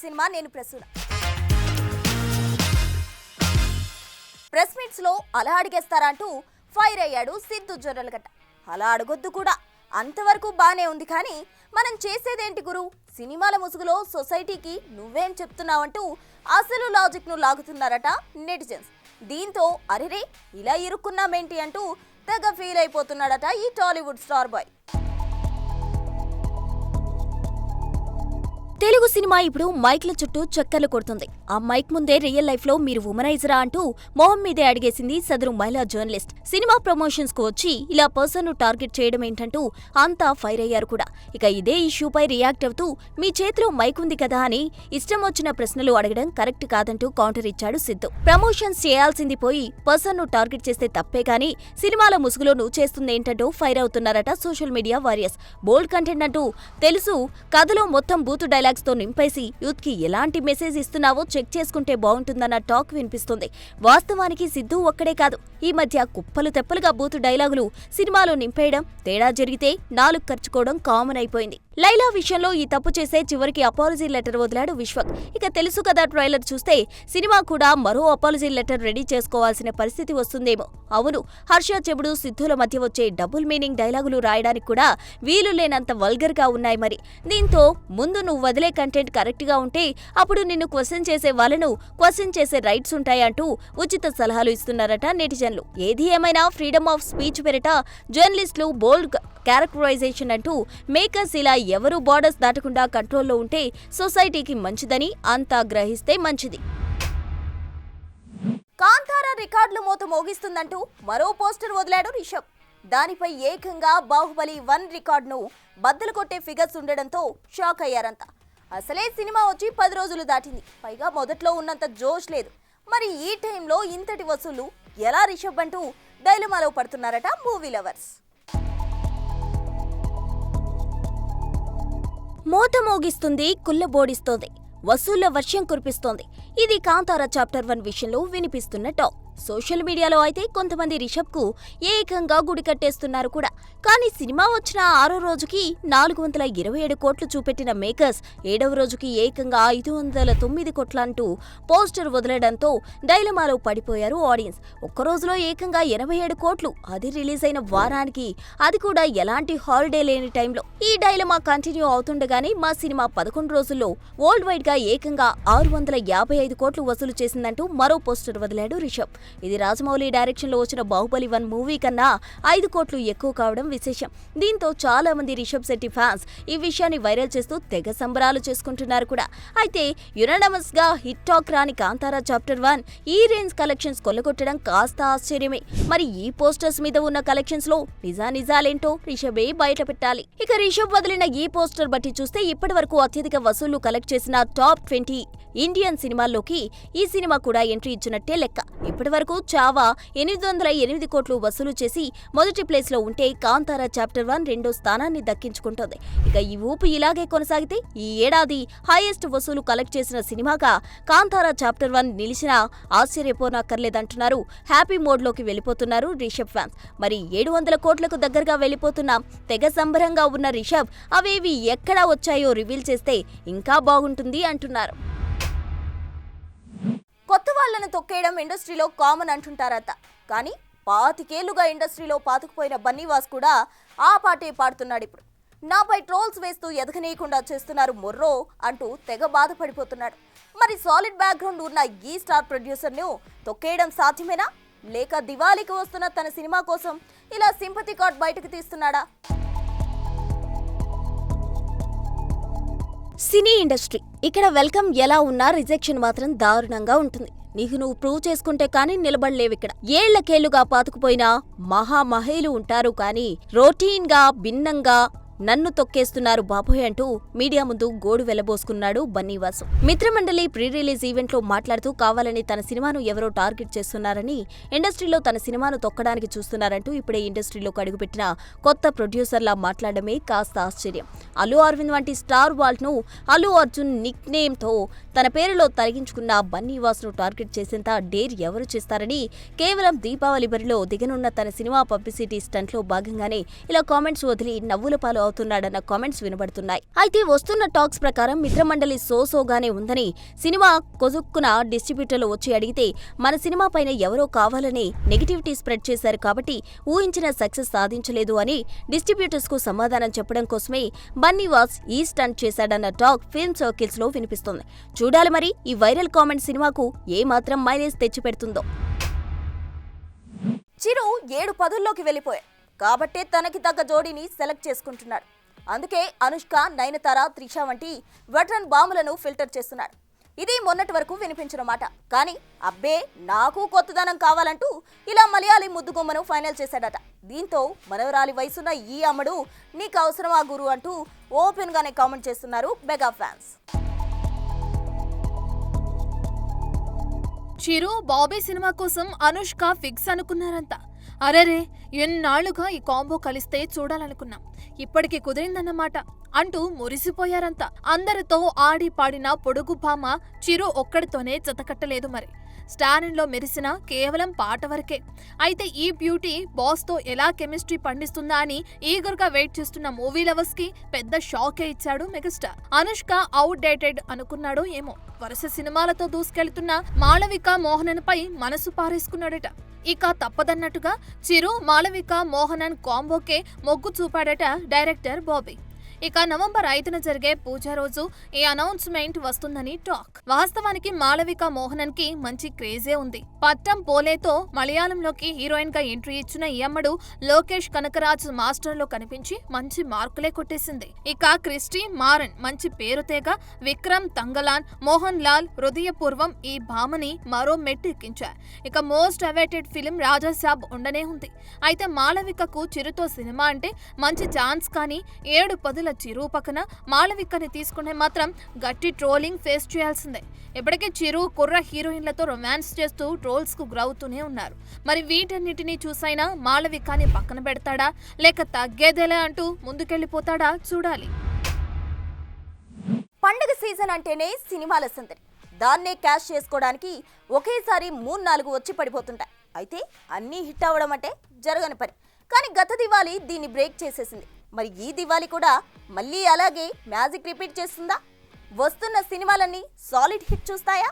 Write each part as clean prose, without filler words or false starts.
Cinema నేను Prasuna. Press meets లో అలా అడిగేస్తారా అంటూ ఫైర్ అయ్యాడు సిద్ధు జొన్నలగడ్డ. అలా అడగొద్దు కూడా, అంతవరకు బానే ఉంది. కానీ మనం చేసేదేంటి గురు, సినిమాల ముసుగులో సొసైటీకి నువ్వేం చెప్తున్నావంటూ అసలు లాజిక్ ను లాగుతున్నారట నెటిజన్స్. దీంతో అరెరే ఇలా ఇరుక్కున్నామేంటి అంటూ తెగ ఫీల్ అయిపోతున్నాడట ఈ Tollywood star boy. Telugu cinema ఇప్పుడు మైక్ల చుట్టూ చక్కర్లు కొడుతుంది. ఆ మైక్ ముందే రియల్ లైఫ్ లో మీరు ఉమనైజరా అంటూ మొహం మీదే అడిగేసింది సదరు మహిళా జర్నలిస్ట్. సినిమా ప్రమోషన్స్ కు వచ్చి ఇలా పర్సన్ ను టార్గెట్ చేయడం ఏంటంటూ అంతా ఫైర్ అయ్యారు కూడా. ఇక ఇదే ఇష్యూపై రియాక్ట్ అవుతూ మీ చేతిలో మైక్ ఉంది కదా అని ఇష్టం వచ్చిన ప్రశ్నలు అడగడం కరెక్ట్ కాదంటూ కౌంటర్ ఇచ్చాడు సిద్ధు. ప్రమోషన్స్ చేయాల్సింది పోయి పర్సన్ ను టార్గెట్ చేస్తే తప్పే కానీ సినిమాల ముసుగులో నువ్వు చేస్తుందేంటంటూ ఫైర్ అవుతున్నారట social media warriors. Bold content అంటూ తెలుసు, కథలో మొత్తం బూతు డైలాగ్స్ తో నింపేసి యూత్ కి ఎలాంటి మెసేజ్ ఇస్తున్నావో చెక్ చేసుకుంటే బాగుంటుందన్న టాక్ వినిపిస్తుంది. వాస్తవానికి సిద్ధు ఒక్కడే కాదు, ఈ మధ్య కుప్పలు తెప్పలుగా బూతు డైలాగులు సినిమాలో నింపేయడం, తేడా జరిగితే నాలుగు ఖర్చుకోవడం కామన్ అయిపోయింది. లైలా విషయంలో ఈ తప్పు చేసే చివరికి అపాలజీ లెటర్ వదిలాడు విశ్వక్. ఇక తెలుసు కదా, ట్రైలర్ చూస్తే సినిమా కూడా మరో అపాలజీ లెటర్ రెడీ చేసుకోవాల్సిన పరిస్థితి వస్తుందేమో. అవును, హర్ష చెబుడు సిద్ధుల మధ్య వచ్చే డబుల్ మీనింగ్ డైలాగులు రాయడానికి కూడా వీలు లేనంత వల్గర్ గా ఉన్నాయి. మరి దీంతో ముందు నువ్వు వదిలే కంటెంట్ కరెక్ట్ గా ఉంటే అప్పుడు నిన్ను క్వశ్చన్ చేసే వాళ్ళను క్వశ్చన్ చేసే రైట్స్ ఉంటాయంటూ ఉచిత సలహాలు ఇస్తున్నారట నెటిజన్లు. ఏది ఏమైనా ఫ్రీడమ్ ఆఫ్ స్పీచ్ పేరిట జర్నలిస్టులు బోల్డ్ క్యారెక్టరైజేషన్ అంటూ మేకర్స్ ఇలా ఎవరూ బార్డర్స్ దాటకుండా కంట్రోల్లో ఉంటే సొసైటీకి మంచిదని అంతా గ్రహిస్తే మంచిది. కాంతార రికార్డుల మోత మోగిస్తుందంటూ మరో పోస్టర్ వదిలాడు రిషబ్. దానిపై ఏకంగా బాహుబలి 1 రికార్డును బద్దలు కొట్టే ఫిగర్స్ ఉండడంతో షాక్ అయ్యారంతా. అసలే సినిమా వచ్చి 10 రోజులు దాటింది, పైగా మొదట్లో ఉన్నంత జోష్ లేదు. మరి ఈ టైంలో ఇంతటి వసూళ్లు ఎలా రిషబ్ అంటూ డైలమాలో పడుతున్నారట మూవీ లవర్స్. మోత మోగిస్తుంది, కుల్లబోడిస్తోంది, వసూళ్ల వర్షం కురిపిస్తోంది. ఇది కాంతార చాప్టర్ 1 విషయంలో వినిపిస్తున్న టాక్. సోషల్ మీడియాలో అయితే కొంతమంది రిషబ్ కు ఏకంగా గుడి కట్టేస్తున్నారు కూడా. కానీ సినిమా వచ్చిన 6వ రోజుకి 427 కోట్లు చూపెట్టిన మేకర్స్ 7వ రోజుకి ఏకంగా 509 కోట్లంటూ పోస్టర్ వదిలడంతో డైలమాలో పడిపోయారు ఆడియన్స్. ఒక్కరోజులో ఏకంగా 87 కోట్లు, అది రిలీజ్ అయిన వారానికి, అది కూడా ఎలాంటి హాలిడే లేని టైంలో. ఈ డైలమా కంటిన్యూ అవుతుండగానే మా సినిమా 11 రోజుల్లో వరల్డ్ వైడ్ గా ఏకంగా 655 కోట్లు వసూలు చేసిందంటూ మరో పోస్టర్ వదిలాడు రిషబ్. ఇది రాజమౌళి డైరెక్షన్ లో వచ్చిన బాహుబలి 1 మూవీ కన్నా 5 కోట్లు ఎక్కువ కావడం విశేషం. దీంతో చాలా మంది రిషబ్ శెట్టి ఫ్యాన్స్ ఈ విషయాన్ని వైరల్ చేస్తూ తెగ సంబరాలు చేసుకుంటున్నారు కూడా. అయితే యునానిమస్ గా హిట్ టాక్ రాని కాంతారా చాప్టర్ 1 ఈ రేంజ్ కలెక్షన్స్ కొల్లగొట్టడం కాస్త ఆశ్చర్యమే. మరి ఈ పోస్టర్స్ మీద ఉన్న కలెక్షన్స్ లో నిజాలేంటో రిషబే బయట పెట్టాలి. ఇక రిషబ్ వదిలిన ఈ పోస్టర్ బట్టి చూస్తే ఇప్పటి వరకు అత్యధిక వసూళ్లు కలెక్ట్ చేసిన టాప్ 20 ఇండియన్ సినిమాల్లోకి ఈ సినిమా కూడా ఎంట్రీ ఇచ్చినట్టే లెక్క. ఇప్పటి వరకు చావా 808 కోట్లు వసూలు చేసి మొదటి ప్లేస్ లో ఉంటే కాంతారా చాప్టర్ 1 రెండో స్థానాన్ని దక్కించుకుంటోంది. ఇక ఈ ఊపు ఇలాగే కొనసాగితే ఈ ఏడాది హైయెస్ట్ వసూలు కలెక్ట్ చేసిన సినిమాగా కాంతారా చాప్టర్ 1 నిలిచినా ఆశ్చర్యపోనక్కర్లేదంటున్నారు. హ్యాపీ మోడ్ లోకి వెళ్లిపోతున్నారు రిషబ్ ఫ్యాన్స్. మరి 700 కోట్లకు దగ్గరగా వెళ్లిపోతున్న తెగ సంబరంగా ఉన్న రిషబ్ అవేవి ఎక్కడా వచ్చాయో రివీల్ చేస్తే ఇంకా బాగుంటుంది అంటున్నారు. కొత్త వాళ్లను తొక్కేయడం ఇండస్ట్రీలో కామన్ అంటుంటారట. కానీ 25 ఏళ్లుగా ఇండస్ట్రీలో పాతుకుపోయిన బన్నీవాస్ కూడా ఆ పాటే పాడుతున్నాడు. ఇప్పుడు నాపై ట్రోల్స్ వేస్తూ ఎదగనీయకుండా చేస్తున్నారు మొర్రో అంటూ తెగ బాధపడిపోతున్నాడు. మరి సాలిడ్ బ్యాక్గ్రౌండ్ ఉన్న ఈ స్టార్ ప్రొడ్యూసర్ను తొక్కేయడం సాధ్యమేనా, లేక దివాళీకి వస్తున్న తన సినిమా కోసం ఇలా సింపతి కార్డ్ బయటకు తీస్తున్నాడా? సినీ ఇండస్ట్రీ ఇక్కడ వెల్కమ్ ఎలా ఉన్నా రిజెక్షన్ మాత్రం దారుణంగా ఉంటుంది. నీకు నువ్వు ప్రూవ్ చేసుకుంటే కానీ నిలబడలేవిక్కడ. ఏళ్లకేళ్లుగా పాతుకుపోయిన మహామహేలు ఉంటారు కానీ రొటీన్ గా భిన్నంగా నన్ను తొక్కేస్తున్నారు బాబోయ్ అంటూ మీడియా ముందు గోడు వెళ్లబోసుకున్నాడు బన్నీవాసు. మిత్రమండలి ప్రీ రిలీజ్ ఈవెంట్ లో మాట్లాడుతూ కావాలని తన సినిమాను ఎవరో టార్గెట్ చేస్తున్నారని, ఇండస్ట్రీలో తన సినిమాను తొక్కడానికి చూస్తున్నారంటూ ఇప్పుడే ఇండస్ట్రీలోకి అడుగుపెట్టిన కొత్త ప్రొడ్యూసర్లా మాట్లాడమే కాస్త ఆశ్చర్యం. అల్లు అరవింద్ వంటి స్టార్ వాల్ట్ ను అల్లు అర్జున్ నిక్ నేమ్ తో తన పేరులో తొలగించుకున్న బన్నీవాస్ను టార్గెట్ చేసేంత డేర్ ఎవరు చేస్తారని కేవలం దీపావళి బరిలో దిగనున్న తన సినిమా పబ్లిసిటీ స్టంట్లో భాగంగానే ఇలా కామెంట్స్ వదిలి నవ్వుల పాలు అవుతున్నాడన్న కామెంట్స్ వినబడుతున్నాయి. అయితే వస్తున్న టాక్స్ ప్రకారం మిత్రమండలి సోసోగానే ఉందని, సినిమా కొజుక్కున డిస్ట్రిబ్యూటర్లు వచ్చి అడిగితే మన సినిమా పైన ఎవరో కావాలని నెగిటివిటీ స్ప్రెడ్ చేశారు కాబట్టి ఊహించిన సక్సెస్ సాధించలేదు అని డిస్ట్రిబ్యూటర్స్ కు సమాధానం చెప్పడం కోసమే బన్నీవాస్ ఈ స్టంట్ చేశాడన్న టాక్ ఫిల్మ్ సర్కిల్స్ లో వినిపిస్తుంది. చూడాలి మరి ఈ వైరల్ కామెంట్ సినిమాకు ఏమాత్రం మైలేజ్ తెచ్చిపెడుతుందో. చిరు 7 పదుల్లోకి వెళ్ళిపోయాడు కాబట్టే తనకి తగ్గ జోడీని సెలెక్ట్ చేసుకుంటున్నాడు. అందుకే అనుష్క, నయనతార, త్రిష వంటి వెటరన్ బాములను ఫిల్టర్ చేస్తున్నాడు. ఇది మొన్నటి వరకు వినిపించిన మాట. కానీ అబ్బే నాకు కొత్తదనం కావాలంటూ ఇలా మలయాళీ ముద్దుగుమ్మను ఫైనల్ చేశాడట. దీంతో మనవరాలి వయసున్న ఈ అమ్మడు నీకు అవసరమా గురు అంటూ ఓపెన్ గానే కామెంట్ చేస్తున్నారు మెగా ఫ్యాన్స్. చిరు బాబీ సినిమా కోసం అనుష్క ఫిక్స్ అనుకున్నారంతా. అరెరే ఎన్నాళ్లుగా ఈ కాంబో కలిస్తే చూడాలనుకున్నాం, ఇప్పటికి కుదిరిందన్నమాట అంటూ మురిసిపోయారంతా. అందరితో ఆడి పాడిన పొడుగు భామ చిరు ఒక్కడితోనే జతకట్టలేదు. మరి స్టారిన్లో మెరిసిన కేవలం పాట వరకే. అయితే ఈ బ్యూటీ బాస్తో ఎలా కెమిస్ట్రీ పండిస్తుందా అని ఈగర్గా వెయిట్ చేస్తున్న మూవీ లవర్స్ కి పెద్ద షాకే ఇచ్చాడు మెగాస్టార్. అనుష్క అవుట్ డేటెడ్ అనుకున్నాడో ఏమో, వరుస సినిమాలతో దూసుకెళ్తున్న మాళవిక మోహనన్ పై మనసు పారేసుకున్నాడట. ఇక తప్పదన్నట్టుగా చిరు మాళవిక మోహనన్ కాంబోకే మొగ్గు చూపాడట డైరెక్టర్ బాబీ. ఇక నవంబర్ 5న జరిగే పూజ రోజు ఈ అనౌన్స్మెంట్ వస్తుందని టాక్. వాస్తవానికి మాళవిక మోహనన్ కి మంచి క్రేజే ఉంది. పట్టం పోలేతో మలయాళంలోకి హీరోయిన్ గా ఎంట్రీ ఇచ్చిన ఈ అమ్మడు లోకేష్ కనకరాజ్ మాస్టర్ లో కనిపించి మంచి మార్కులే కొట్టేసింది. ఇక క్రిస్టి మారన్ మంచి పేరు తేగ, విక్రమ్ తంగలాన్, మోహన్ లాల్ హృదయపూర్వం ఈ భామని మరో మెట్టు ఎక్కించారు. ఇక మోస్ట్ అవైటెడ్ ఫిలిం రాజాసాబ్ ఉండనే ఉంది. అయితే మాళవికకు చిరుతో సినిమా అంటే మంచి ఛాన్స్. కానీ 7 పదుల చిరు పక్కన మాళవికని తీసుకునే మాత్రం గట్టి ట్రోలింగ్ ఫేస్ చేయాల్సిందే. ఇప్పటికే చిరు కుర్ర హీరోయిన్లతో రొమాన్స్ చేస్తూ ట్రోల్స్ కు గురవుతూనే ఉన్నారు. మరి వీటన్నిటినీ చూసైనా మాళవికని పక్కన పెడతాడా లేక తగ్గేదేలే అంటూ ముందుకెళ్లిపోతాడా చూడాలి. పండుగ సీజన్ అంటేనే సినిమాల సందడి. దాన్నే క్యాష్ చేసుకోవడానికి ఒకేసారి 3-4 వచ్చి పడిపోతుంటాయి. అయితే అన్నీ హిట్ అవ్వడం అంటే జరగని పని. కానీ గత దివాళీ దీన్ని బ్రేక్ చేసేసింది. మరి ఈ దివాళీ కూడా మళ్ళీ అలాగే మ్యాజిక్ రిపీట్ చేస్తుందా? వస్తున్న సినిమాలన్నీ సాలిడ్ హిట్ చూస్తాయా?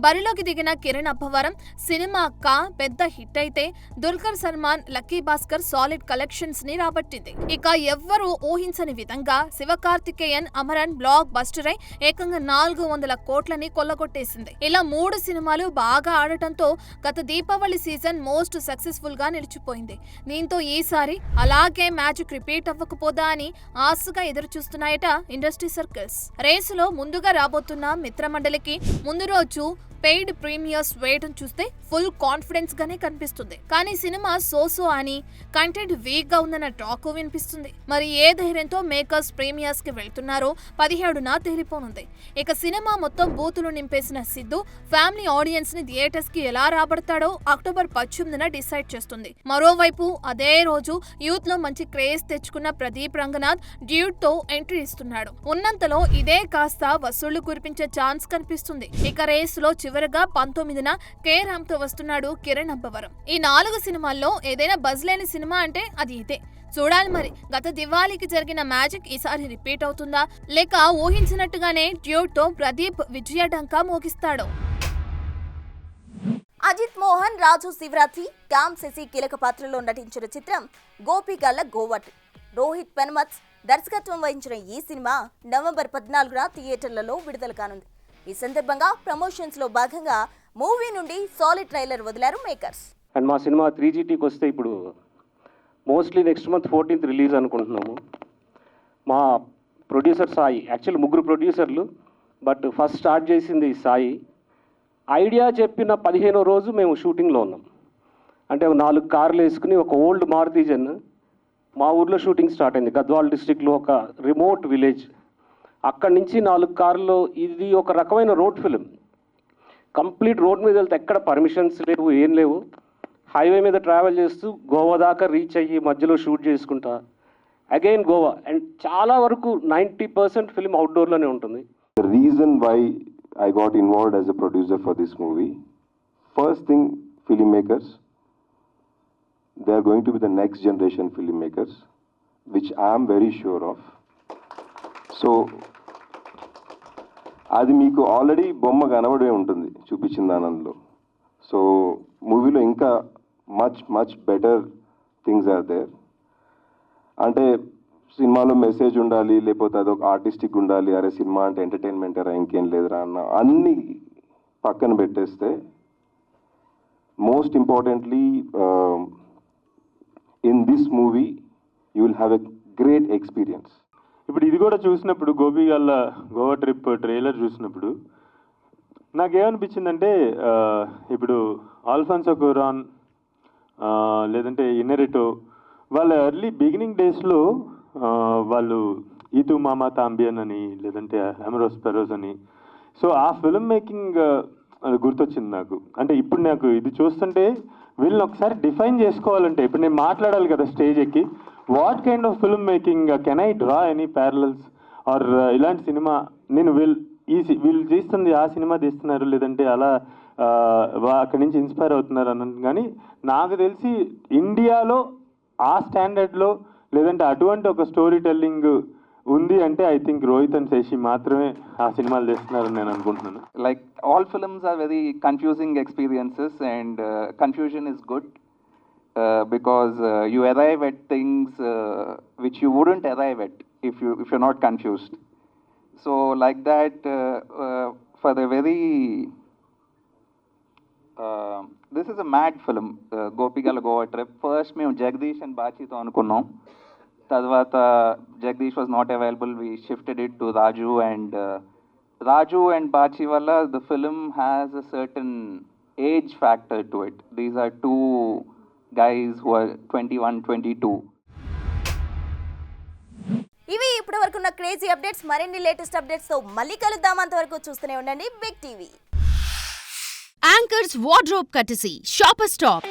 బరిలోకి దిగిన కిరణ్ అబ్బవరం సినిమా కా పెద్ద హిట్ అయితే Dulquer Salman, lucky Bhaskar solid collections ని రాబట్టింది. ఇక ఎవ్వరూ ఊహించని విధంగా శివకార్తికేయన్ అమరన్ బ్లాక్ బస్టర్ అయి ఏకంగా 400 కోట్లని కొల్లగొట్టేసింది. ఇలా 3 సినిమాలు బాగా ఆడటంతో గత దీపావళి సీజన్ మోస్ట్ సక్సెస్ఫుల్ గా నిలిచిపోయింది. దీంతో ఈసారి అలాగే మ్యాజిక్ రిపీట్ అవ్వకపోదా అని ఆశగా ఎదురు చూస్తున్నాయట ఇండస్ట్రీ సర్కిల్స్. రేసులో ముందుగా రాబోతున్న మిత్రమండలికి ముందు రోజు పెయిడ్ ప్రీమియర్స్ వేయడం చూస్తే ఫుల్ కాన్ఫిడెన్స్ గానే కనిపిస్తుంది. కానీ సినిమా సోసో అని కంటెంట్ వీక్ గా ఉందన్న టాక్ వినిపిస్తుంది. మరి ఏ ధైర్యంతో మేకర్స్ ప్రీమియర్స్ కి వెళ్తున్నారో 17న తేలిపోనుంది. ఇక సినిమా మొత్తం బూతులు నింపేసిన సిద్ధు ఫ్యామిలీ ఆడియన్స్ ని థియేటర్స్ కి ఎలా రాబడతాడో అక్టోబర్ 18న డిసైడ్ చేస్తుంది. మరోవైపు అదే రోజు యూత్ లో మంచి క్రేజ్ తెచ్చుకున్న ప్రదీప్ రంగనాథ్ డ్యూట్ తో ఎంట్రీ ఇస్తున్నాడు. ఉన్నంతలో ఇదే కాస్త వసూళ్లు కురిపించే ఛాన్స్ కనిపిస్తుంది. ఇక రేస్ లో చివరగా 19న కే రామ్ తో వస్తున్నాడు కిరణ్ అబ్బవరం. ఈ 4 సినిమాల్లో ఏదైనా బజ్ లేని సినిమా అంటే అది ఇదే. చూడాలి మరి గత దివాళీకి జరిగిన మ్యాజిక్ ఈసారి రిపీట్ అవుతుందా లేక ఊహించినట్టుగానే డ్యూట్ తో ప్రదీప్ విజయ డంకా మోగిస్తాడో. అజిత్ మోహన్, రాజు శివరాత్రి, క్యామ్ శశి కీలక పాత్రలో నటించిన చిత్రం గోపికల గోవట్. రోహిత్ పెన్మత్స్ దర్శకత్వం వహించిన ఈ సినిమా నవంబర్ 14న థియేటర్లలో విడుదల కానుంది. ఈ సందర్భంగా ప్రమోషన్స్ లో భాగంగా మూవీ నుండి సాలిడ్ ట్రైలర్ వదిలారు మేకర్స్. అండ్ మా సినిమా 3GTకి వస్తే ఇప్పుడు mostly next month 14th release అనుకుంటున్నాము. మా ప్రొడ్యూసర్ సాయి, యాక్చువల్ 3 ప్రొడ్యూసర్లు, బట్ ఫస్ట్ స్టార్ట్ చేసింది సాయి. ఐడియా చెప్పిన 15వ రోజు మేము షూటింగ్లో ఉన్నాం. అంటే 4 కార్లు వేసుకుని ఒక ఓల్డ్ మారుతీజన్ మా ఊర్లో షూటింగ్ స్టార్ట్ అయింది. గద్వాల్ డిస్ట్రిక్ట్లో ఒక రిమోట్ విలేజ్. అక్కడి నుంచి 4 కార్లో, ఇది ఒక రకమైన రోడ్ ఫిలిం. కంప్లీట్ రోడ్ మీద వెళ్తే ఎక్కడ పర్మిషన్స్ లేవు, ఏం లేవు. హైవే మీద ట్రావెల్ చేస్తూ గోవా దాకా రీచ్ అయ్యి మధ్యలో షూట్ చేసుకుంటా అగైన్ గోవా, అండ్ చాలా వరకు 90% ఫిల్మ్ అవుట్డోర్లోనే ఉంటుంది. The reason why I got involved as a producer for this movie, first thing, filmmakers, they are going to be the next generation filmmakers, which I am very sure of. So, అది మీకు already బొమ్మ కనబడే ఉంటుంది చూపించిన దానిలో. So మూవీలో ఇంకా much better things are there. అంటే సినిమాలో మెసేజ్ ఉండాలి, లేకపోతే అదొక ఆర్టిస్టిక్ ఉండాలి, అరే సినిమా అంటే ఎంటర్టైన్మెంట్ రా ఇంకేం లేదురా అన్న అన్నీ పక్కన పెట్టేస్తే most importantly in this movie you will have a great experience. ఇప్పుడు ఇది కూడా చూసినప్పుడు గోపిగల్ల గోవా ట్రిప్ ట్రైలర్ చూసినప్పుడు నాకేమనిపించిందంటే ఇప్పుడు ఆల్ఫాన్సో క్యూరాన్ లేదంటే ఇన్నెరిటో వాళ్ళ ఎర్లీ బిగినింగ్ డేస్లో వాళ్ళు ఈతు మామా తాంబియన్ అని లేదంటే అమరోస్ పెరోజ్ అని, సో ఆ ఫిల్మ్ మేకింగ్ అది గుర్తొచ్చింది నాకు. అంటే ఇప్పుడు నాకు ఇది చూస్తుంటే వీళ్ళని ఒకసారి డిఫైన్ చేసుకోవాలంటే ఇప్పుడు నేను మాట్లాడాలి కదా స్టేజ్ ఎక్కి, what kind of film making can I draw any parallels or ఇలాంటి సినిమా నేను వీళ్ళు తీస్తుంది ఆ సినిమా తీస్తున్నారు లేదంటే అలా అక్కడి నుంచి ఇన్స్పైర్ అవుతున్నారు అన్నది. కానీ నాకు తెలిసి ఇండియాలో ఆ స్టాండర్డ్లో లేదంటే అటువంటి ఒక స్టోరీ టెల్లింగ్ ఉంది అంటే I think Rohit and Sashi మాత్రమే ఆ సినిమాలు చేస్తున్నారని నేను అనుకుంటున్నాను. Like all films are very confusing experiences, and confusion is good because you arrive at things which you wouldn't arrive at if you're not confused. So like that, for the very this is a mad film, Gopigala Goa trip. First మేము Jagadish and బాచీతో అనుకున్నాం, తర్వాత Jagadish was not available, we shifted it to Raju and Bachi wala. The film has a certain age factor to it. These are two guys who are 21, 22. ఇవి ఇప్పటి వరకు ఉన్న crazy updates. మరిన్ని latest updates తో మళ్ళీ కలుద్దాం. అంతవరకు చూస్తూనే ఉండండి big TV. Anchor's wardrobe courtesy Shopper Stop.